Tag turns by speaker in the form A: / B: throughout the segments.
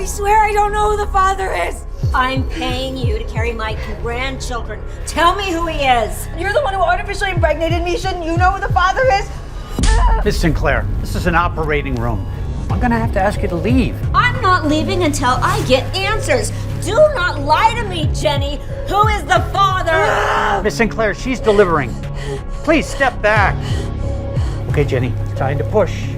A: swear I don't know who the father is.
B: I'm paying you to carry my grandchildren. Tell me who he is.
A: You're the one who artificially impregnated me. Shouldn't you know who the father is?
C: Miss Sinclair, this is an operating room. I'm gonna have to ask you to leave.
B: I'm not leaving until I get answers. Do not lie to me, Jenny. Who is the father?
C: Miss Sinclair, she's delivering. Please step back. Okay, Jenny, time to push.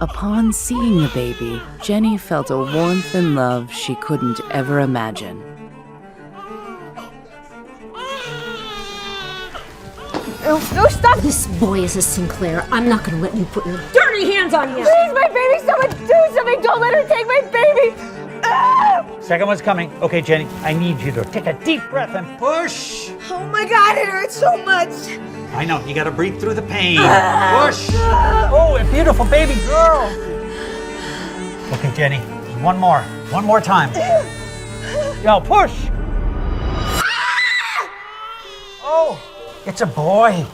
D: Upon seeing the baby, Jenny felt a warmth and love she couldn't ever imagine.
A: No, stop!
B: This boy is a Sinclair. I'm not gonna let you put your dirty hands on him.
A: Please, my baby, someone do something! Don't let her take my baby!
C: Second one's coming. Okay, Jenny, I need you to take a deep breath and push.
A: Oh my God, it hurts so much!
C: I know, you gotta breathe through the pain. Push. Oh, a beautiful baby girl. Okay, Jenny, one more time. Yo, push. Oh, it's a boy.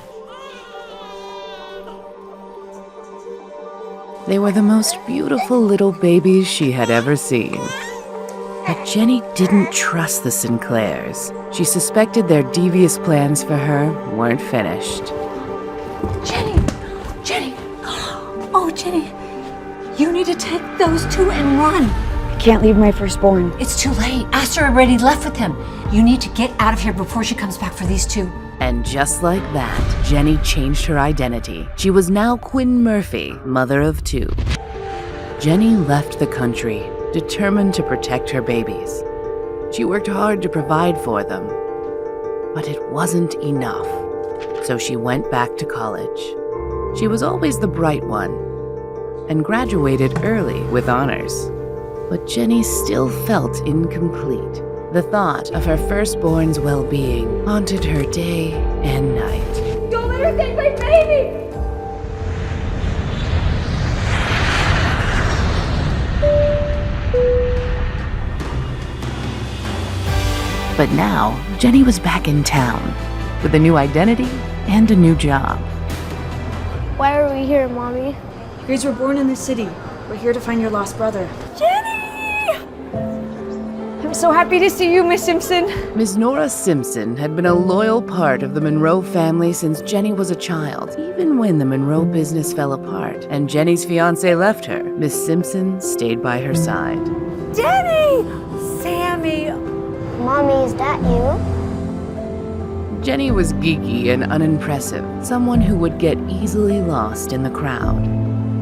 D: They were the most beautiful little babies she had ever seen. But Jenny didn't trust the Sinclairs. She suspected their devious plans for her weren't finished.
B: Jenny. Oh, Jenny. You need to take those two and run.
A: I can't leave my firstborn.
B: It's too late. Aster already left with him. You need to get out of here before she comes back for these two.
D: And just like that, Jenny changed her identity. She was now Quinn Murphy, mother of two. Jenny left the country, determined to protect her babies. She worked hard to provide for them, but it wasn't enough. So she went back to college. She was always the bright one and graduated early with honors. But Jenny still felt incomplete. The thought of her firstborn's well-being haunted her day and night.
A: Don't let her take my baby!
D: But now, Jenny was back in town with a new identity and a new job.
E: Why are we here, Mommy?
A: You guys were born in the city. We're here to find your lost brother. Jenny! I'm so happy to see you, Miss Simpson.
D: Miss Nora Simpson had been a loyal part of the Monroe family since Jenny was a child. Even when the Monroe business fell apart and Jenny's fiancé left her, Miss Simpson stayed by her side.
A: Jenny! Sammy!
E: Mommy, is that you?
D: Jenny was geeky and unimpressive, someone who would get easily lost in the crowd.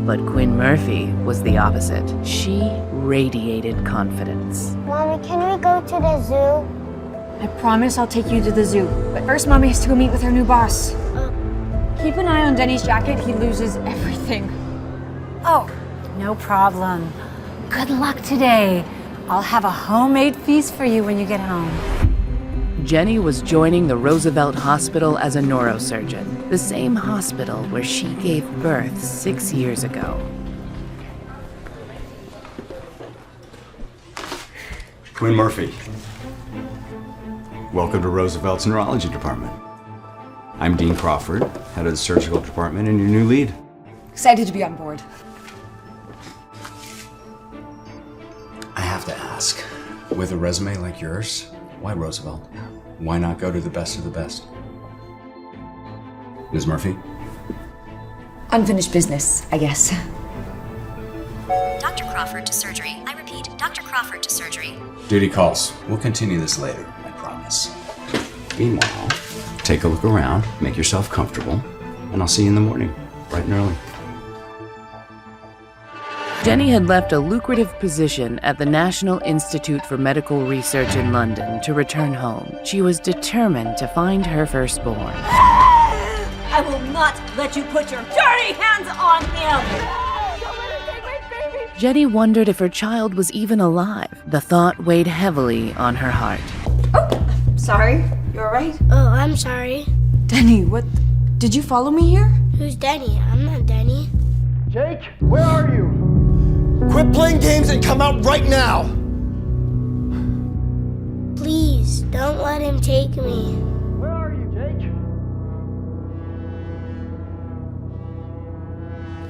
D: But Quinn Murphy was the opposite. She radiated confidence.
E: Mommy, can we go to the zoo?
A: I promise I'll take you to the zoo. But first, Mommy has to go meet with her new boss. Keep an eye on Denny's jacket. He loses everything.
F: Oh, no problem. Good luck today. I'll have a homemade feast for you when you get home.
D: Jenny was joining the Roosevelt Hospital as a neurosurgeon, the same hospital where she gave birth 6 years ago.
G: Quinn Murphy. Welcome to Roosevelt's neurology department. I'm Dean Crawford, head of the surgical department and your new lead.
A: Excited to be on board.
G: I have to ask, with a resume like yours, why Roosevelt? Why not go to the best of the best? Ms. Murphy?
A: Unfinished business, I guess.
H: Dr. Crawford to surgery. I repeat, Dr. Crawford to surgery.
G: Duty calls. We'll continue this later, I promise. Meanwhile, take a look around, make yourself comfortable, and I'll see you in the morning, bright and early.
D: Jenny had left a lucrative position at the National Institute for Medical Research in London to return home. She was determined to find her firstborn.
B: I will not let you put your dirty hands on him!
A: Don't let her take my baby!
D: Jenny wondered if her child was even alive. The thought weighed heavily on her heart.
A: Oh, sorry. You all right?
E: Oh, I'm sorry.
A: Denny, what? Did you follow me here?
E: Who's Denny? I'm not Denny.
I: Jake, where are you?
J: Quit playing games and come out right now!
E: Please, don't let him take me.
I: Where are you, Jake?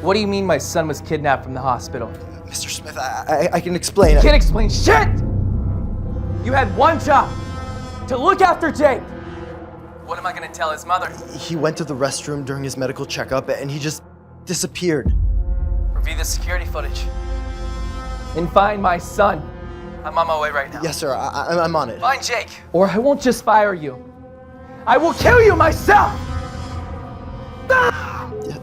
K: What do you mean my son was kidnapped from the hospital?
J: Mr. Smith, I can explain.
K: You can't explain shit! You had one job, to look after Jake. What am I gonna tell his mother?
J: He went to the restroom during his medical checkup and he just disappeared.
K: Review the security footage. And find my son. I'm on my way right now.
J: Yes, sir, I'm on it.
K: Find Jake, or I won't just fire you. I will kill you myself! Ah!
J: Yeah.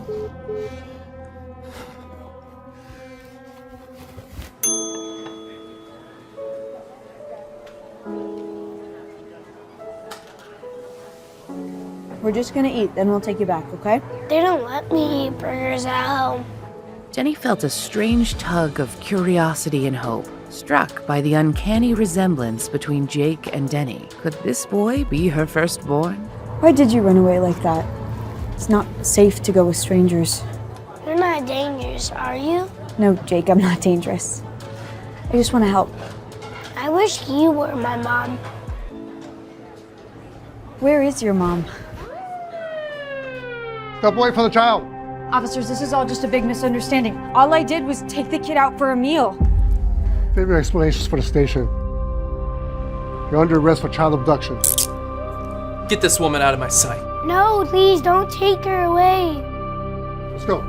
A: We're just gonna eat, then we'll take you back, okay?
E: They don't let me eat burgers at home.
D: Jenny felt a strange tug of curiosity and hope, struck by the uncanny resemblance between Jake and Denny. Could this boy be her firstborn?
A: Why did you run away like that? It's not safe to go with strangers.
E: You're not dangerous, are you?
A: No, Jake, I'm not dangerous. I just want to help.
E: I wish you were my mom.
A: Where is your mom?
I: Step away from the child.
A: Officers, this is all just a big misunderstanding. All I did was take the kid out for a meal.
I: Save your explanations for the station. You're under arrest for child abduction.
K: Get this woman out of my sight.
E: No, please don't take her away.
I: Let's go.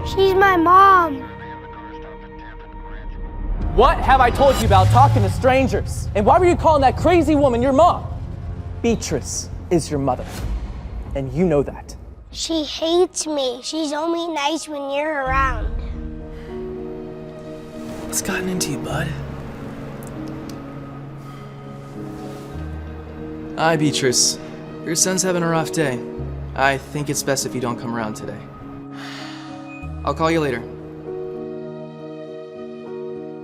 E: She's my mom.
K: What have I told you about talking to strangers? And why were you calling that crazy woman your mom? Beatrice is your mother, and you know that.
E: She hates me. She's only nice when you're around.
K: What's gotten into you, bud? Hi, Beatrice. Your son's having a rough day. I think it's best if you don't come around today. I'll call you later.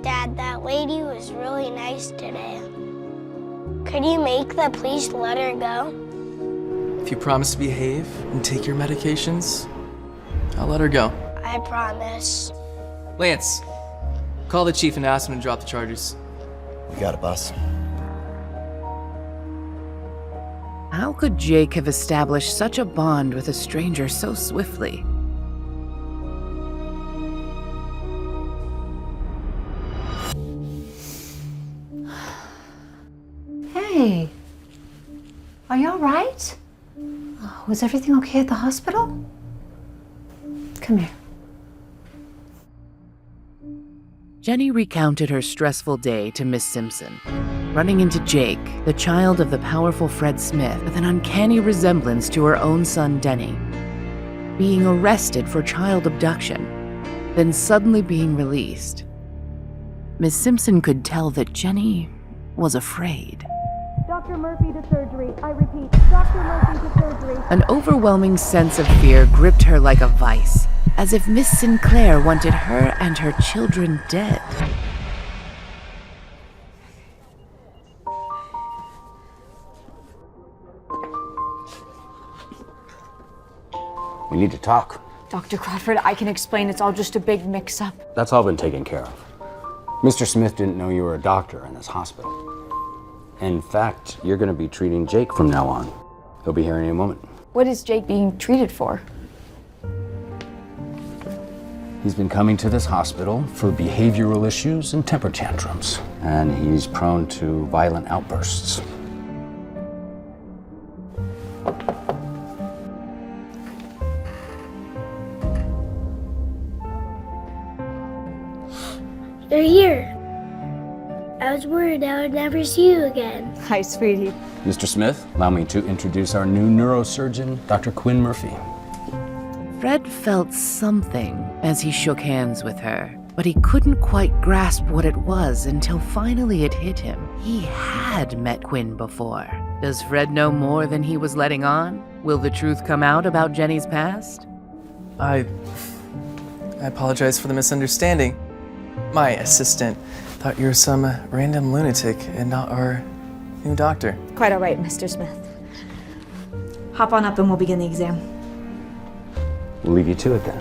E: Dad, that lady was really nice today. Could you make the police let her go?
K: If you promise to behave and take your medications, I'll let her go.
E: I promise.
K: Lance, call the chief and ask him to drop the charges.
J: We got it, boss.
D: How could Jake have established such a bond with a stranger so swiftly?
F: Hey, are you all right? Was everything okay at the hospital? Come here.
D: Jenny recounted her stressful day to Miss Simpson, running into Jake, the child of the powerful Fred Smith, with an uncanny resemblance to her own son Denny, being arrested for child abduction, then suddenly being released. Miss Simpson could tell that Jenny was afraid.
A: Dr. Murphy to surgery. I repeat, Dr. Murphy to surgery.
D: An overwhelming sense of fear gripped her like a vice, as if Miss Sinclair wanted her and her children dead.
G: We need to talk.
A: Dr. Crawford, I can explain. It's all just a big mix-up.
G: That's all been taken care of. Mr. Smith didn't know you were a doctor in this hospital. In fact, you're going to be treating Jake from now on. He'll be here any moment.
A: What is Jake being treated for?
G: He's been coming to this hospital for behavioral issues and temper tantrums, and he's prone to violent outbursts.
E: You're here. I was worried I would never see you again.
A: Hi, sweetie.
G: Mr. Smith, allow me to introduce our new neurosurgeon, Dr. Quinn Murphy.
D: Fred felt something as he shook hands with her, but he couldn't quite grasp what it was until finally it hit him. He had met Quinn before. Does Fred know more than he was letting on? Will the truth come out about Jenny's past?
K: I apologize for the misunderstanding. My assistant thought you were some random lunatic and not our new doctor.
A: Quite all right, Mr. Smith. Hop on up and we'll begin the exam.
G: We'll leave you to it then.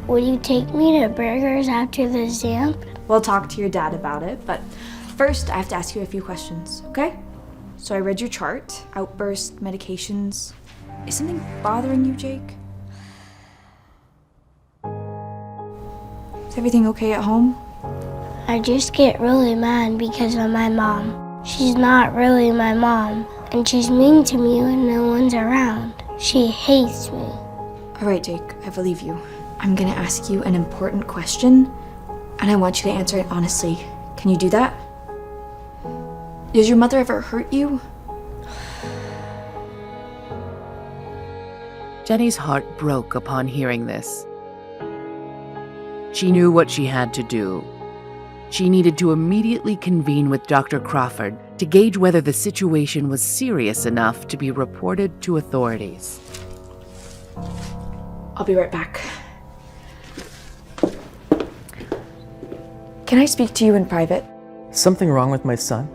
E: Will you take me to burgers after the exam?
A: We'll talk to your dad about it, but first I have to ask you a few questions, okay? So I read your chart, outburst, medications. Is something bothering you, Jake? Is everything okay at home?
E: I just get really mad because of my mom. She's not really my mom, and she's mean to me when no one's around. She hates me.
A: All right, Jake, I believe you. I'm gonna ask you an important question, and I want you to answer it honestly. Can you do that? Does your mother ever hurt you?
D: Jenny's heart broke upon hearing this. She knew what she had to do. She needed to immediately convene with Dr. Crawford to gauge whether the situation was serious enough to be reported to authorities.
A: I'll be right back. Can I speak to you in private?
K: Something wrong with my son?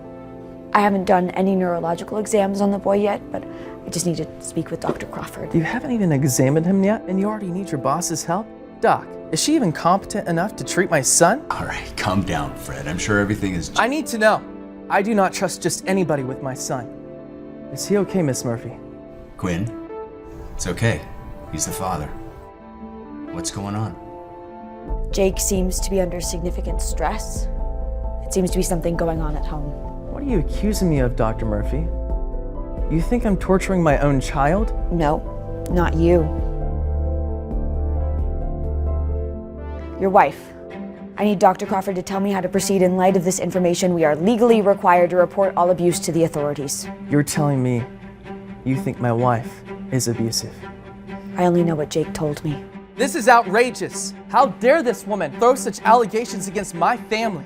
A: I haven't done any neurological exams on the boy yet, but I just need to speak with Dr. Crawford.
K: You haven't even examined him yet, and you already need your boss's help? Doc, is she even competent enough to treat my son?
G: All right, calm down, Fred. I'm sure everything is...
K: I need to know. I do not trust just anybody with my son. Is he okay, Miss Murphy?
G: Quinn, it's okay. He's the father. What's going on?
A: Jake seems to be under significant stress. It seems to be something going on at home.
K: What are you accusing me of, Dr. Murphy? You think I'm torturing my own child?
A: No, not you. Your wife. I need Dr. Crawford to tell me how to proceed in light of this information. We are legally required to report all abuse to the authorities.
K: You're telling me you think my wife is abusive?
A: I only know what Jake told me.
K: This is outrageous. How dare this woman throw such allegations against my family?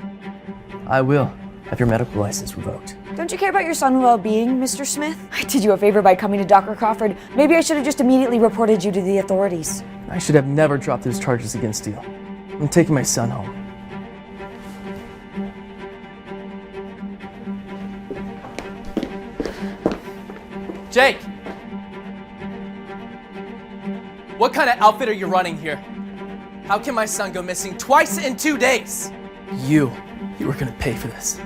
K: I will have your medical license revoked.
A: Don't you care about your son's well-being, Mr. Smith? I did you a favor by coming to Dr. Crawford. Maybe I should have just immediately reported you to the authorities.
K: I should have never dropped those charges against you. I'm taking my son home. Jake! What kind of outfit are you running here? How can my son go missing twice in 2 days? You were gonna pay for this.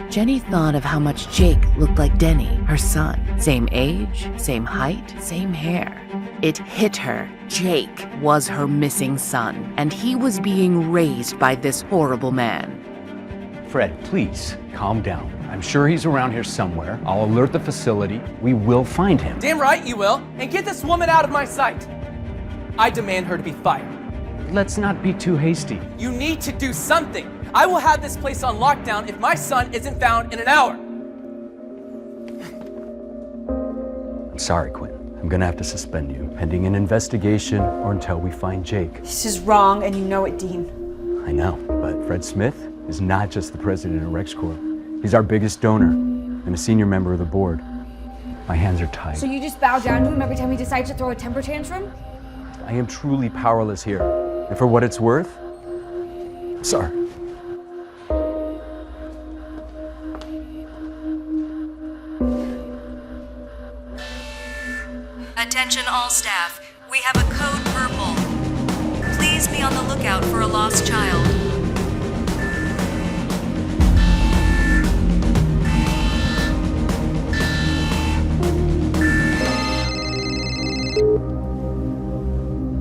D: Jenny thought of how much Jake looked like Denny, her son. Same age, same height, same hair. It hit her. Jake was her missing son, and he was being raised by this horrible man.
L: Fred, please, calm down. I'm sure he's around here somewhere. I'll alert the facility. We will find him.
K: Damn right you will, and get this woman out of my sight. I demand her to be fired.
L: Let's not be too hasty.
K: You need to do something. I will have this place on lockdown if my son isn't found in an hour.
L: I'm sorry, Quinn. I'm gonna have to suspend you, pending an investigation or until we find Jake.
A: This is wrong, and you know it, Dean.
L: I know, but Fred Smith is not just the president of RexCorp. He's our biggest donor and a senior member of the board. My hands are tied.
A: So you just bow down to him every time he decides to throw a temper tantrum?
L: I am truly powerless here. And for what it's worth, I'm sorry.
H: Attention all staff. We have a code purple. Please be on the lookout for a lost child.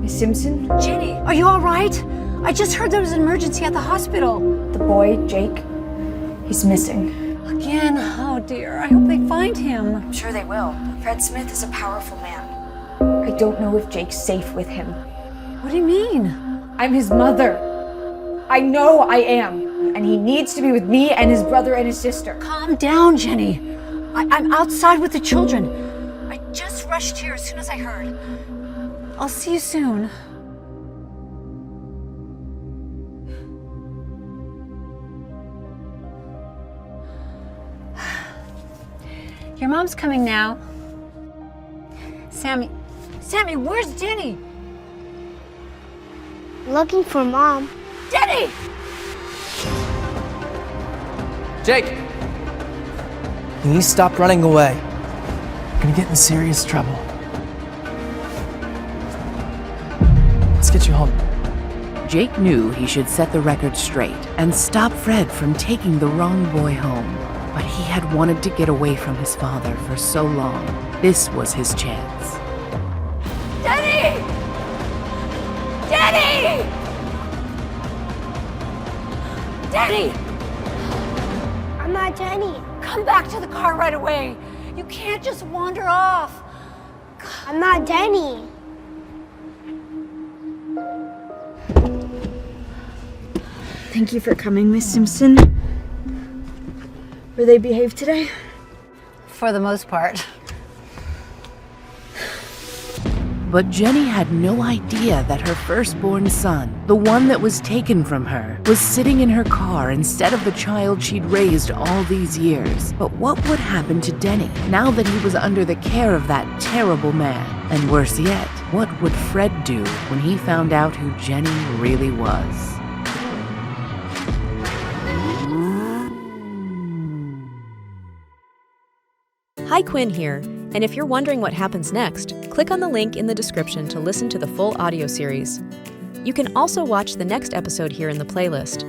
A: Miss Simpson?
F: Jenny, are you all right? I just heard there was an emergency at the hospital.
A: The boy, Jake, he's missing.
F: Again? Oh dear, I hope they find him.
A: I'm sure they will. Fred Smith is a powerful man. I don't know if Jake's safe with him.
F: What do you mean?
A: I'm his mother. I know I am. And he needs to be with me and his brother and his sister.
F: Calm down, Jenny. I'm outside with the children. I just rushed here as soon as I heard. I'll see you soon. Your mom's coming now. Sammy, where's Jenny?
E: Looking for Mom.
F: Jenny!
K: Jake! You need to stop running away. You're gonna get in serious trouble. Let's get you home.
D: Jake knew he should set the record straight and stop Fred from taking the wrong boy home. But He had wanted to get away from his father for so long. This was his chance.
B: Jenny! Jenny! Jenny!
E: I'm not Jenny.
B: Come back to the car right away. You can't just wander off.
E: I'm not Jenny.
A: Thank you for coming, Miss Simpson. Were they behaved today?
F: For the most part.
D: But Jenny had no idea that her firstborn son, the one that was taken from her, was sitting in her car instead of the child she'd raised all these years. But what would happen to Denny now that he was under the care of that terrible man? And worse yet, what would Fred do when he found out who Jenny really was?
M: Hi, Quinn here, and if you're wondering what happens next, click on the link in the description to listen to the full audio series. You can also watch the next episode here in the playlist.